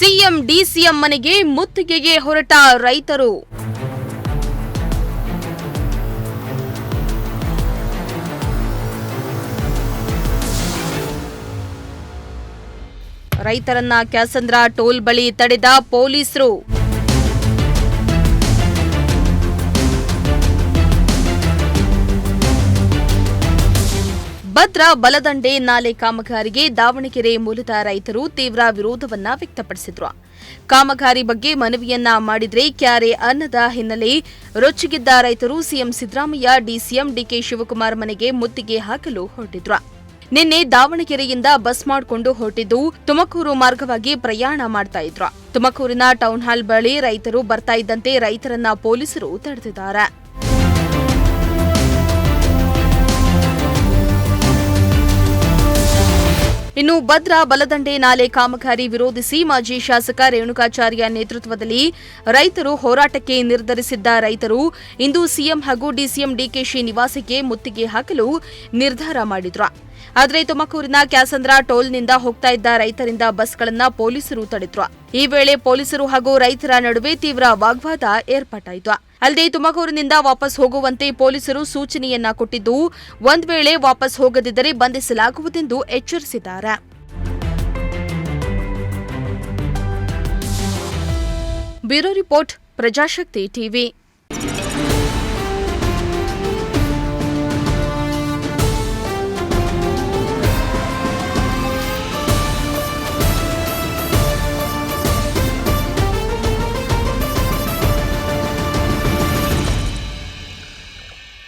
CM DCM ಮನೆಗೆ ಮುತ್ತಿಗೆಗೆ ಹೊರಟ ರೈತರು. ರೈತರನ್ನ ಕ್ಯಾಸಂದ್ರ ಟೋಲ್ ಬಳಿ ತಡೆದ ಪೊಲೀಸರು. ಭದ್ರಾ ಬಲದಂಡೆ ನಾಲೆ ಕಾಮಗಾರಿಗೆ ದಾವಣಗೆರೆ ಮೂಲದ ರೈತರು ತೀವ್ರ ವಿರೋಧವನ್ನ ವ್ಯಕ್ತಪಡಿಸಿದ್ರು. ಕಾಮಗಾರಿ ಬಗ್ಗೆ ಮನವಿಯನ್ನ ಮಾಡಿದ್ರೆ ಕ್ಯಾರೆ ಅನ್ನದ ಹಿನ್ನೆಲೆ ರೊಚ್ಚಿಗಿದ್ದ ರೈತರು CM Siddaramaiah, DCM DK Shivakumar ಮನೆಗೆ ಮುತ್ತಿಗೆ ಹಾಕಲು ಹೊರಟಿದ್ರು. ನಿನ್ನೆ ದಾವಣಗೆರೆಯಿಂದ ಬಸ್ ಮಾಡಿಕೊಂಡು ಹೊರಟಿದ್ದು ತುಮಕೂರು ಮಾರ್ಗವಾಗಿ ಪ್ರಯಾಣ ಮಾಡ್ತಾ ಇದ್ರು. ತುಮಕೂರಿನ ಟೌನ್ ಹಾಲ್ ಬಳಿ ರೈತರು ಬರ್ತಾ ಇದ್ದಂತೆ ರೈತರನ್ನ ಪೊಲೀಸರು ತಡೆದಿದ್ದಾರೆ. ಇನ್ನು ಭದ್ರಾ ಬಲದಂಡೆ ನಾಲೆ ಕಾಮಗಾರಿ ವಿರೋಧಿಸಿ ಮಾಜಿ ಶಾಸಕ ರೇಣುಕಾಚಾರ್ಯ ನೇತೃತ್ವದಲ್ಲಿ ರೈತರು ಹೋರಾಟಕ್ಕೆ ನಿರ್ಧರಿಸಿದ್ದ ರೈತರು ಇಂದು ಸಿಎಂ ಹಾಗೂ ಡಿಸಿಎಂ ಡಿಕೆಶಿ ನಿವಾಸಕ್ಕೆ ಮುತ್ತಿಗೆ ಹಾಕಲು ನಿರ್ಧಾರ ಮಾಡಿದ್ರು. ಆದರೆ ತುಮಕೂರಿನ ಕ್ಯಾಸಂದ್ರ ಟೋಲ್ನಿಂದ ಹೋಗ್ತಾ ಇದ್ದ ರೈತರಿಂದ ಬಸ್ಗಳನ್ನು ಪೊಲೀಸರು ತಡೆದ್ರು. ಈ ವೇಳೆ ಪೊಲೀಸರು ಹಾಗೂ ರೈತರ ನಡುವೆ ತೀವ್ರ ವಾಗ್ವಾದ ಏರ್ಪಟ್ಟಾಯಿತು. ಅಲ್ಲದೆ ತುಮಕೂರಿನಿಂದ ವಾಪಸ್ ಹೋಗುವಂತೆ ಪೊಲೀಸರು ಸೂಚನೆಯನ್ನ ಕೊಟ್ಟಿದ್ದು, ಒಂದ್ ವೇಳೆ ವಾಪಸ್ ಹೋಗದಿದ್ದರೆ ಬಂಧಿಸಲಾಗುವುದೆಂದು ಎಚ್ಚರಿಸಿದ್ದಾರೆ. Bureau report, Prajashakti TV.